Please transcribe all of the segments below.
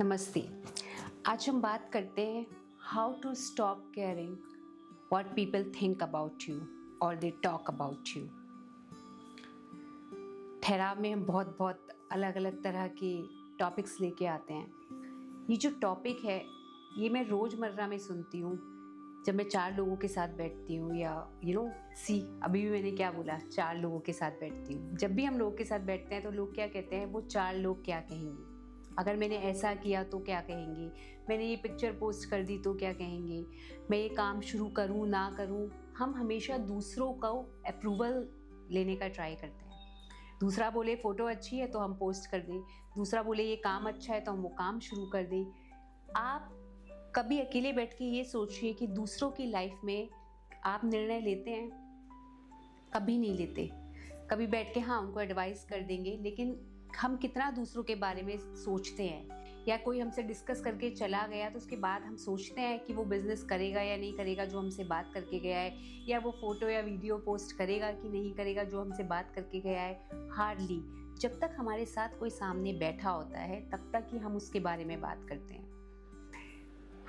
नमस्ते। आज हम बात करते हैं how to stop caring what people think about you और दे टॉक अबाउट यू। ठहराव में हम बहुत बहुत अलग अलग तरह के टॉपिक्स लेके आते हैं। ये जो टॉपिक है ये मैं रोज़मर्रा में सुनती हूँ जब मैं 4 लोगों के साथ बैठती हूँ, या अभी भी मैंने क्या बोला, 4 लोगों के साथ बैठती हूँ। जब भी हम लोगों के साथ बैठते हैं तो लोग क्या कहते हैं, वो 4 लोग क्या कहेंगे, अगर मैंने ऐसा किया तो क्या कहेंगे, मैंने ये पिक्चर पोस्ट कर दी तो क्या कहेंगे, मैं ये काम शुरू करूँ ना करूँ। हम हमेशा दूसरों को अप्रूवल लेने का ट्राई करते हैं। दूसरा बोले फ़ोटो अच्छी है तो हम पोस्ट कर दें, दूसरा बोले ये काम अच्छा है तो हम वो काम शुरू कर दें। आप कभी अकेले बैठ के ये सोचिए कि दूसरों की लाइफ में आप निर्णय लेते हैं? कभी नहीं लेते। कभी बैठ के हाँ उनको एडवाइस कर देंगे, लेकिन हम कितना दूसरों के बारे में सोचते हैं। या कोई हमसे डिस्कस करके चला गया तो उसके बाद हम सोचते हैं कि वो बिज़नेस करेगा या नहीं करेगा जो हमसे बात करके गया है, या वो फ़ोटो या वीडियो पोस्ट करेगा कि नहीं करेगा जो हमसे बात करके गया है। हार्डली। जब तक हमारे साथ कोई सामने बैठा होता है तब तक ही हम उसके बारे में बात करते हैं।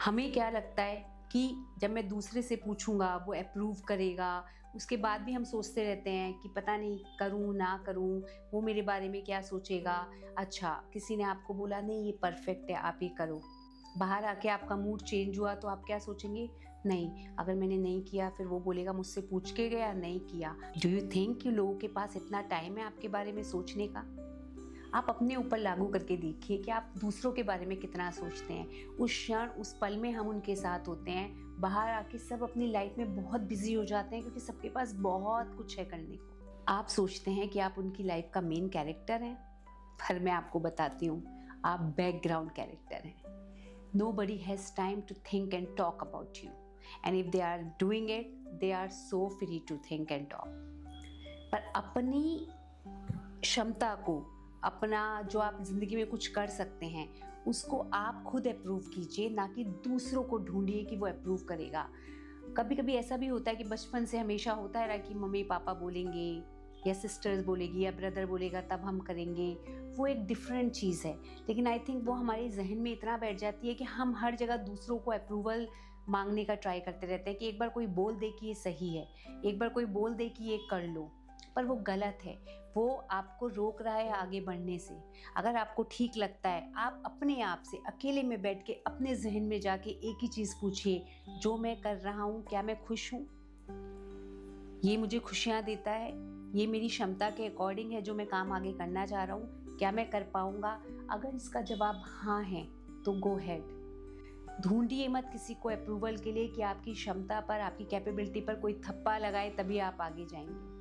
हमें क्या लगता है कि जब मैं दूसरे से पूछूंगा वो अप्रूव करेगा, उसके बाद भी हम सोचते रहते हैं कि पता नहीं करूं ना करूं, वो मेरे बारे में क्या सोचेगा। अच्छा, किसी ने आपको बोला नहीं ये परफेक्ट है आप ये करो, बाहर आके आपका मूड चेंज हुआ तो आप क्या सोचेंगे, नहीं अगर मैंने नहीं किया फिर वो बोलेगा मुझसे पूछ के गया नहीं किया। डू यू थिंक कि लोगों के पास इतना टाइम है आपके बारे में सोचने का? आप अपने ऊपर लागू करके देखिए कि आप दूसरों के बारे में कितना सोचते हैं। उस क्षण उस पल में हम उनके साथ होते हैं, बाहर आके सब अपनी लाइफ में बहुत बिजी हो जाते हैं क्योंकि सबके पास बहुत कुछ है करने को। आप सोचते हैं कि आप उनकी लाइफ का मेन कैरेक्टर हैं, पर मैं आपको बताती हूँ आप बैकग्राउंड कैरेक्टर हैं। Nobody has time to think and talk about you, and if they are doing it, they are so free to think and talk. पर अपनी क्षमता को, अपना जो आप ज़िंदगी में कुछ कर सकते हैं उसको आप खुद अप्रूव कीजिए, ना कि दूसरों को ढूंढिए कि वो अप्रूव करेगा। कभी कभी ऐसा भी होता है कि बचपन से हमेशा होता है ना कि मम्मी पापा बोलेंगे या सिस्टर्स बोलेगी या ब्रदर बोलेगा तब हम करेंगे, वो एक डिफरेंट चीज़ है। लेकिन आई थिंक वो हमारे जहन में इतना बैठ जाती है कि हम हर जगह दूसरों को अप्रूवल मांगने का ट्राई करते रहते हैं कि एक बार कोई बोल दे कि ये सही है, एक बार कोई बोल दे कि ये कर लो, पर वो गलत है। वो आपको रोक रहा है आगे बढ़ने से। अगर आपको ठीक लगता है, आप अपने आप से अकेले में बैठ के अपने जहन में जाके एक ही चीज़ पूछिए, जो मैं कर रहा हूँ क्या मैं खुश हूँ? ये मुझे खुशियाँ देता है? ये मेरी क्षमता के अकॉर्डिंग है जो मैं काम आगे करना चाह रहा हूँ? क्या मैं कर पाऊँगा? अगर इसका जवाब हाँ है तो गो हेड। ढूंढिए मत किसी को अप्रूवल के लिए कि आपकी क्षमता पर, आपकी कैपेबिलिटी पर कोई थप्पा लगाए तभी आप आगे जाएंगे।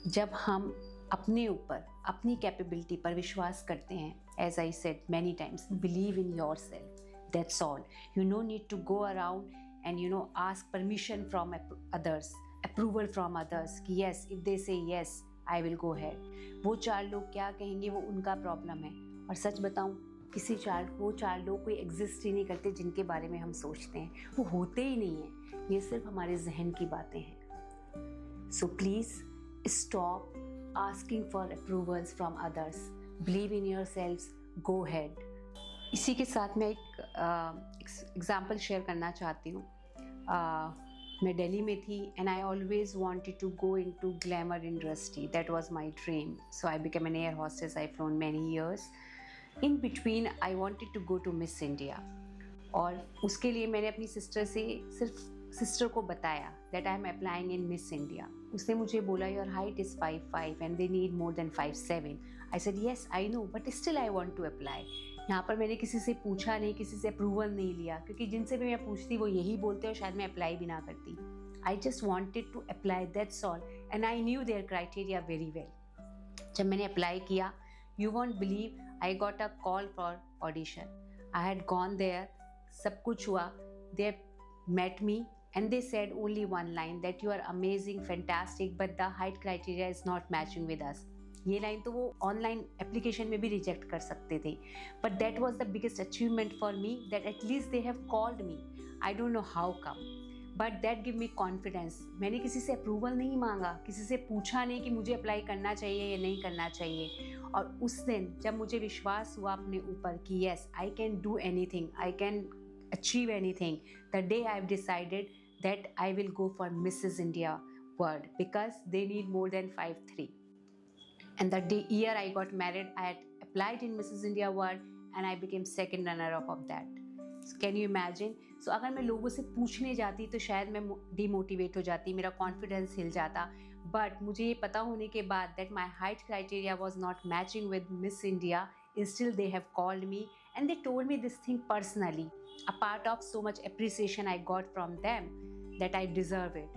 जब हम अपने ऊपर, अपनी कैपेबिलिटी पर विश्वास करते हैं, as I said many times, believe in yourself, that's all. You no need to go around and ask permission from others, approval from others कि yes, if they say yes I will go ahead. वो 4 लोग क्या कहेंगे वो उनका problem है। और सच बताऊं, वो 4 लोग कोई एग्जिस्ट ही नहीं करते जिनके बारे में हम सोचते हैं, वो होते ही नहीं हैं। ये सिर्फ हमारे जहन की बातें हैं। So please stop asking for approvals from others. Believe in yourselves. Go ahead. इसी के साथ मैं एक एग्जाम्पल शेयर करना चाहती हूँ। मैं दिल्ली में थी and I always wanted to go into glamour industry. That was my dream. So I became an air hostess. I flown many years. In between, I wanted to go to Miss India. और उसके लिए मैंने अपनी sister को बताया that I am applying in Miss India. उसने मुझे बोला your height is 5'5" and they need more than 5'7". I said yes I know but still I want to apply. यहाँ पर मैंने किसी से पूछा नहीं, किसी से अप्रूवल नहीं लिया, क्योंकि जिनसे भी मैं पूछती वो यही बोलते और शायद मैं अप्लाई भी ना करती। I just wanted to apply, that's all, and I knew their criteria very well. जब मैंने अप्लाई किया, you won't believe, I got a call for audition. I had gone there, सब कुछ हुआ, they met me and they said only one line that you are amazing, fantastic, but the height criteria is not matching with us. ये line तो वो online application में भी reject कर सकते थे, but that was the biggest achievement for me that at least they have called me. I don't know how come, but that give me confidence. मैंने किसी से अप्रूवल नहीं मांगा, किसी से पूछा नहीं कि मुझे अप्लाई करना चाहिए या नहीं करना चाहिए। और उस दिन जब मुझे विश्वास हुआ अपने ऊपर कि yes I can do anything, I can achieve anything, the day I've decided that I will go for Mrs. India World because they need more than 5'3". And the year I got married, I had applied in Mrs. India World and I became second runner-up of that. So can you imagine? So अगर मैं लोगों से पूछने जाती तो शायद मैं demotivate हो जाती, मेरा कॉन्फिडेंस हिल जाता। बट मुझे ये पता होने के बाद that my height criteria was not matching with Miss India, still they have called me and they told me this thing personally. A part of so much appreciation I got from them that I deserve it.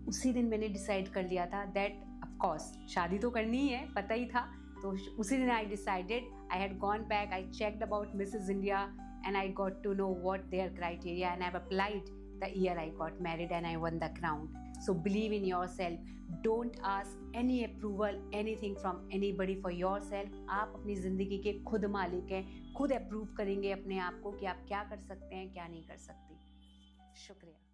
उसी दिन मैंने decide कर लिया था that of course शादी तो करनी ही है, पता ही था। तो उसी दिन I decided, I had gone back, I checked about Mrs. India and I got to know what their criteria and I've applied the year I got married and I won the crown. So believe in yourself. Don't ask any approval, anything from anybody for yourself. आप अपनी ज़िंदगी के खुद मालिक हैं, खुद approve करेंगे अपने आप को कि आप क्या कर सकते हैं, क्या नहीं कर सकते। शुक्रिया।